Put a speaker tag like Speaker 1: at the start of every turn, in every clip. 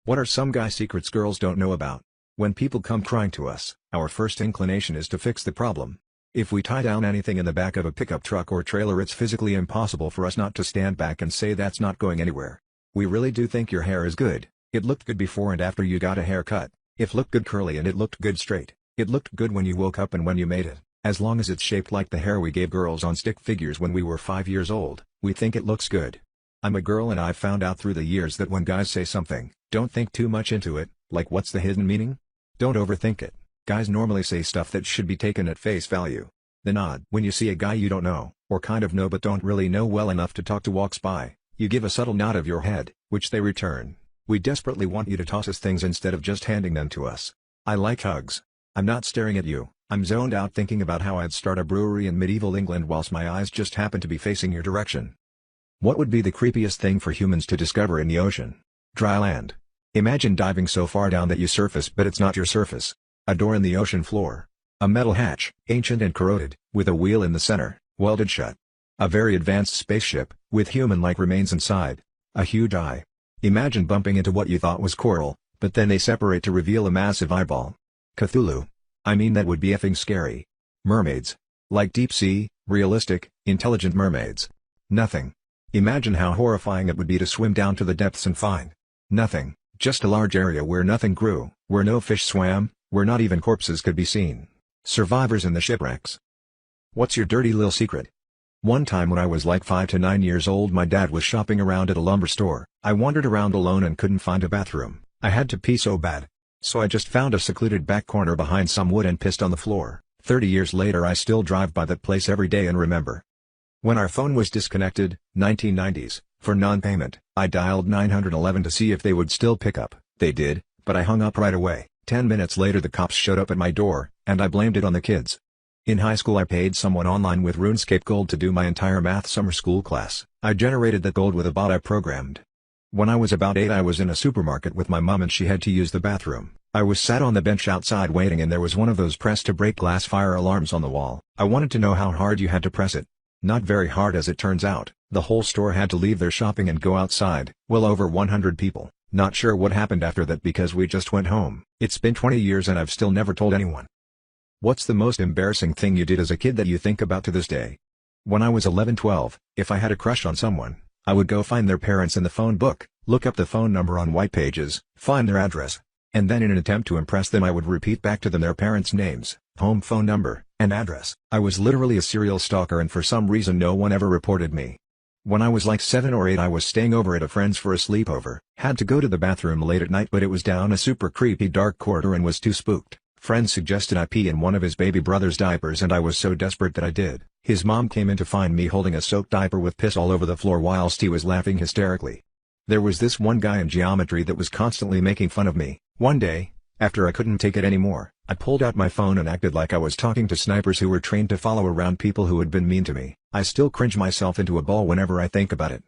Speaker 1: What are some guy secrets girls don't know about? When people come crying to us, our first inclination is to fix the problem. If we tie down anything in the back of a pickup truck or trailer, it's physically impossible for us not to stand back and say that's not going anywhere. We really do think your hair is good. It looked good before and after you got a haircut. It looked good curly and it looked good straight. It looked good when you woke up and when you made it. As long as it's shaped like the hair we gave girls on stick figures when we were 5 years old, we think it looks good. I'm a girl and I've found out through the years that when guys say something, don't think too much into it, like what's the hidden meaning? Don't overthink it. Guys normally say stuff that should be taken at face value. The nod when you see a guy you don't know, or kind of know but don't really know well enough to talk to walks by, you give a subtle nod of your head, which they return. We desperately want you to toss us things instead of just handing them to us. I like hugs. I'm not staring at you, I'm zoned out thinking about how I'd start a brewery in medieval England whilst my eyes just happen to be facing your direction. What would be the creepiest thing for humans to discover in the ocean? Dry land. Imagine diving so far down that you surface but it's not your surface. A door in the ocean floor. A metal hatch, ancient and corroded, with a wheel in the center, welded shut. A very advanced spaceship, with human-like remains inside. A huge eye. Imagine bumping into what you thought was coral, but then they separate to reveal a massive eyeball. Cthulhu. I mean, that would be effing scary. Mermaids. Like deep sea, realistic, intelligent mermaids. Nothing. Imagine how horrifying it would be to swim down to the depths and find nothing, just a large area where nothing grew, where no fish swam, where not even corpses could be seen. Survivors in the shipwrecks. What's your dirty little secret? One time when I was like 5 to 9 years old, my dad was shopping around at a lumber store. I wandered around alone and couldn't find a bathroom. I had to pee so bad. So I just found a secluded back corner behind some wood and pissed on the floor. 30 years later I still drive by that place every day and remember. When our phone was disconnected, 1990s, for non-payment, I dialed 911 to see if they would still pick up. They did, but I hung up right away. 10 minutes later the cops showed up at my door, and I blamed it on the kids. In high school I paid someone online with RuneScape Gold to do my entire math summer school class. I generated the gold with a bot I programmed. When I was about 8 I was in a supermarket with my mom and she had to use the bathroom. I was sat on the bench outside waiting and there was one of those press to break glass fire alarms on the wall. I wanted to know how hard you had to press it. Not very hard as it turns out. The whole store had to leave their shopping and go outside. Well over 100 people. Not sure what happened after that because we just went home. It's been 20 years and I've still never told anyone. What's the most embarrassing thing you did as a kid that you think about to this day? When I was 11-12, if I had a crush on someone, I would go find their parents in the phone book, look up the phone number on white pages, find their address, and then in an attempt to impress them I would repeat back to them their parents' names, home phone number, and address. I was literally a serial stalker and for some reason no one ever reported me. When I was like 7 or 8 I was staying over at a friend's for a sleepover, had to go to the bathroom late at night but it was down a super creepy dark corridor and was too spooked. Friend suggested I pee in one of his baby brother's diapers and I was so desperate that I did. His mom came in to find me holding a soaked diaper with piss all over the floor whilst he was laughing hysterically. There was this one guy in geometry that was constantly making fun of me. One day, after I couldn't take it anymore, I pulled out my phone and acted like I was talking to snipers who were trained to follow around people who had been mean to me. I still cringe myself into a ball whenever I think about it.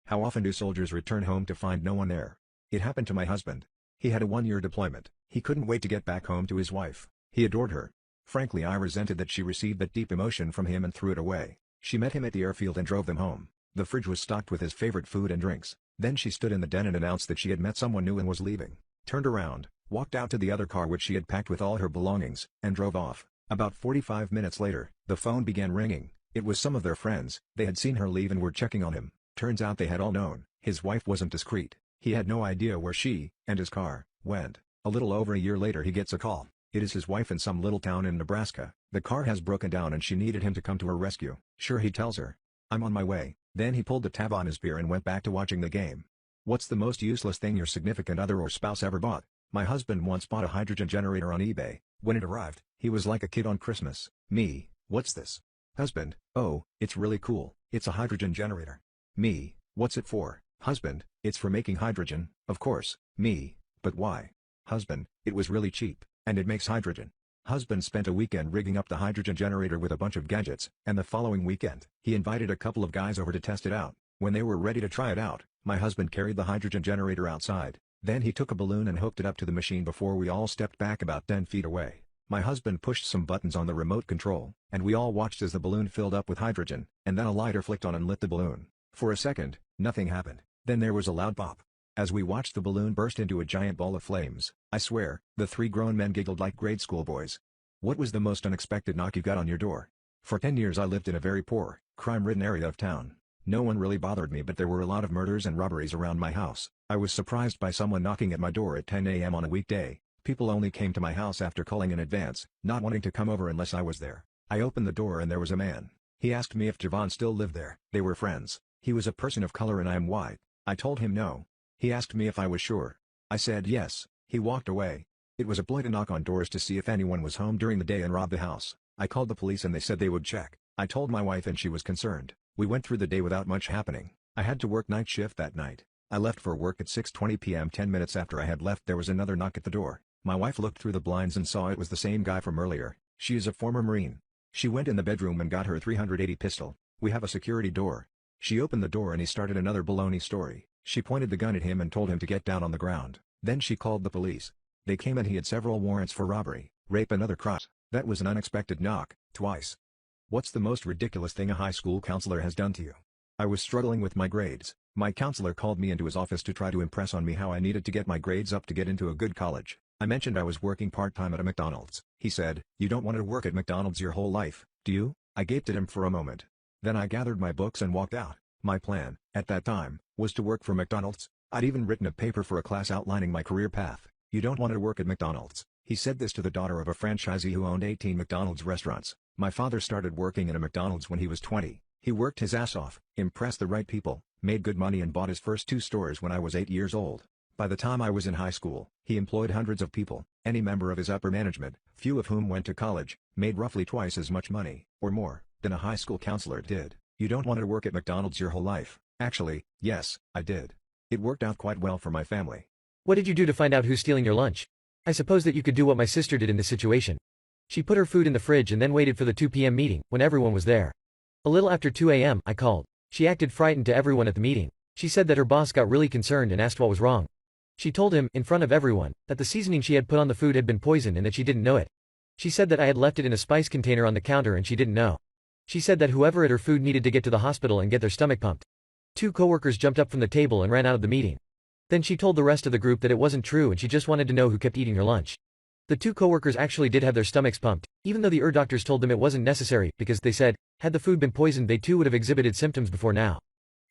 Speaker 1: How often do soldiers return home to find no one there? It happened to my husband. He had a 1-year deployment. He couldn't wait to get back home to his wife. He adored her. Frankly, I resented that she received that deep emotion from him and threw it away. She met him at the airfield and drove them home. The fridge was stocked with his favorite food and drinks. Then she stood in the den and announced that she had met someone new and was leaving. Turned around, walked out to the other car which she had packed with all her belongings, and drove off. About 45 minutes later, the phone began ringing. It was some of their friends. They had seen her leave and were checking on him. Turns out they had all known. His wife wasn't discreet. He had no idea where she, and his car, went. A little over a year later he gets a call. It is his wife in some little town in Nebraska. The car has broken down and she needed him to come to her rescue. Sure, he tells her. I'm on my way. Then he pulled the tab on his beer and went back to watching the game. What's the most useless thing your significant other or spouse ever bought? My husband once bought a hydrogen generator on eBay. When it arrived, he was like a kid on Christmas. Me, what's this? Husband, oh, it's really cool. It's a hydrogen generator. Me, what's it for? Husband, it's for making hydrogen, of course. Me, but why? Husband, it was really cheap, and it makes hydrogen. Husband spent a weekend rigging up the hydrogen generator with a bunch of gadgets, and the following weekend, he invited a couple of guys over to test it out. When they were ready to try it out, my husband carried the hydrogen generator outside. Then he took a balloon and hooked it up to the machine before we all stepped back about 10 feet away. My husband pushed some buttons on the remote control, and we all watched as the balloon filled up with hydrogen, and then a lighter flicked on and lit the balloon. For a second, nothing happened. Then there was a loud pop. As we watched the balloon burst into a giant ball of flames, I swear, the 3 grown men giggled like grade school boys. What was the most unexpected knock you got on your door? For 10 years I lived in a very poor, crime-ridden area of town. No one really bothered me, but there were a lot of murders and robberies around my house. I was surprised by someone knocking at my door at 10 a.m. on a weekday. People only came to my house after calling in advance, not wanting to come over unless I was there. I opened the door and there was a man. He asked me if Javon still lived there. They were friends. He was a person of color and I am white. I told him no. He asked me if I was sure. I said yes. He walked away. It was a ploy to knock on doors to see if anyone was home during the day and rob the house. I called the police and they said they would check. I told my wife and she was concerned. We went through the day without much happening. I had to work night shift that night. I left for work at 6:20 p.m. 10 minutes after I had left there was another knock at the door. My wife looked through the blinds and saw it was the same guy from earlier. She is a former Marine. She went in the bedroom and got her .380 pistol. We have a security door. She opened the door and he started another baloney story. She pointed the gun at him and told him to get down on the ground. Then she called the police. They came and he had several warrants for robbery, rape and other crimes. That was an unexpected knock, twice. What's the most ridiculous thing a high school counselor has done to you? I was struggling with my grades. My counselor called me into his office to try to impress on me how I needed to get my grades up to get into a good college. I mentioned I was working part-time at a McDonald's. He said, "You don't want to work at McDonald's your whole life, do you?" I gaped at him for a moment. Then I gathered my books and walked out. My plan, at that time, was to work for McDonald's. I'd even written a paper for a class outlining my career path. "You don't want to work at McDonald's." He said this to the daughter of a franchisee who owned 18 McDonald's restaurants. My father started working at a McDonald's when he was 20. He worked his ass off, impressed the right people, made good money and bought his first 2 stores when I was 8 years old. By the time I was in high school, he employed hundreds of people. Any member of his upper management, few of whom went to college, made roughly twice as much money, or more, than a high school counselor did. You don't want to work at McDonald's your whole life. Actually, yes, I did. It worked out quite well for my family.
Speaker 2: What did you do to find out who's stealing your lunch? I suppose that you could do what my sister did in this situation. She put her food in the fridge and then waited for the 2 p.m. meeting, when everyone was there. A little after 2 a.m., I called. She acted frightened to everyone at the meeting. She said that her boss got really concerned and asked what was wrong. She told him, in front of everyone, that the seasoning she had put on the food had been poisoned and that she didn't know it. She said that I had left it in a spice container on the counter and she didn't know. She said that whoever ate her food needed to get to the hospital and get their stomach pumped. 2 coworkers jumped up from the table and ran out of the meeting. Then she told the rest of the group that it wasn't true and she just wanted to know who kept eating her lunch. The 2 coworkers actually did have their stomachs pumped, even though the doctors told them it wasn't necessary, because, they said, had the food been poisoned they too would have exhibited symptoms before now.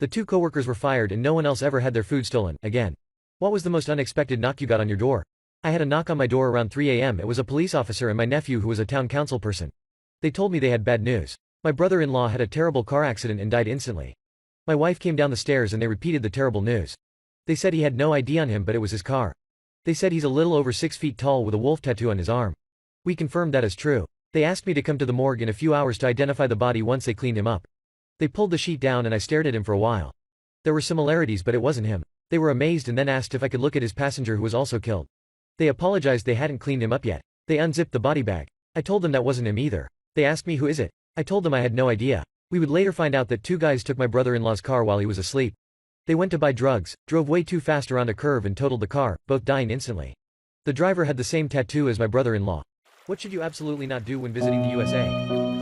Speaker 2: The 2 coworkers were fired and no one else ever had their food stolen, again. What was the most unexpected knock you got on your door? I had a knock on my door around 3 a.m. It was a police officer and my nephew who was a town council person. They told me they had bad news. My brother-in-law had a terrible car accident and died instantly. My wife came down the stairs and they repeated the terrible news. They said he had no ID on him but it was his car. They said he's a little over 6 feet tall with a wolf tattoo on his arm. We confirmed that is true. They asked me to come to the morgue in a few hours to identify the body once they cleaned him up. They pulled the sheet down and I stared at him for a while. There were similarities but it wasn't him. They were amazed and then asked if I could look at his passenger who was also killed. They apologized they hadn't cleaned him up yet. They unzipped the body bag. I told them that wasn't him either. They asked me who is it. I told them I had no idea. We would later find out that 2 guys took my brother-in-law's car while he was asleep. They went to buy drugs, drove way too fast around a curve and totaled the car, both dying instantly. The driver had the same tattoo as my brother-in-law. What should you absolutely not do when visiting the USA?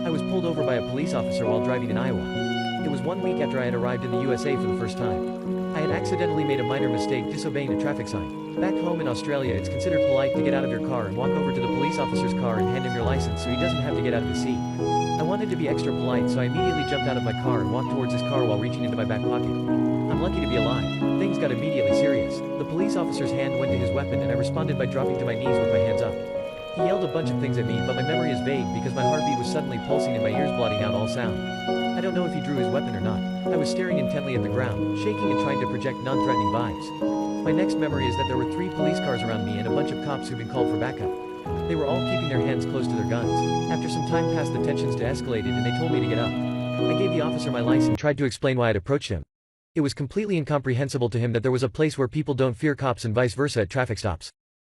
Speaker 2: I was pulled over by a police officer while driving in Iowa. It was 1 week after I had arrived in the USA for the first time. I had accidentally made a minor mistake disobeying a traffic sign. Back home in Australia it's considered polite to get out of your car and walk over to the police officer's car and hand him your license so he doesn't have to get out of his seat. I wanted to be extra polite so I immediately jumped out of my car and walked towards his car while reaching into my back pocket. I'm lucky to be alive. Things got immediately serious. The police officer's hand went to his weapon and I responded by dropping to my knees with my hands up. He yelled a bunch of things at me but my memory is vague because my heartbeat was suddenly pulsing and my ears blotting out all sound. I don't know if he drew his weapon or not. I was staring intently at the ground, shaking and trying to project non-threatening vibes. My next memory is that there were 3 police cars around me and a bunch of cops who'd been called for backup. They were all keeping their hands close to their guns. After some time passed the tensions de-escalated and they told me to get up. I gave the officer my license and tried to explain why I'd approached him. It was completely incomprehensible to him that there was a place where people don't fear cops and vice versa at traffic stops.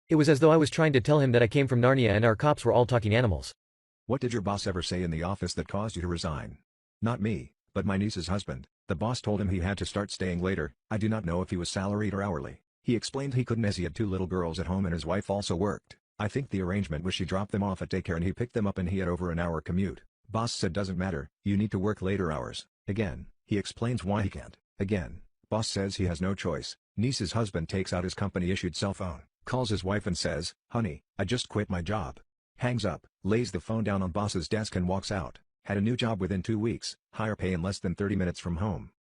Speaker 2: It was as though I was trying to tell him that I came from Narnia and our cops were all talking animals.
Speaker 1: What did your boss ever say in the office that caused you to resign? Not me, but my niece's husband. The boss told him he had to start staying later. I do not know if he was salaried or hourly. He explained he couldn't as he had 2 little girls at home and his wife also worked. I think the arrangement was she dropped them off at daycare and he picked them up and he had over an hour commute. Boss said doesn't matter, you need to work later hours. Again, he explains why he can't. Again, boss says he has no choice, Niece's husband takes out his company-issued cell phone, calls his wife and says, "Honey, I just quit my job." Hangs up, lays the phone down on boss's desk and walks out. Had a new job within 2 weeks, higher pay and less than 30 minutes from home.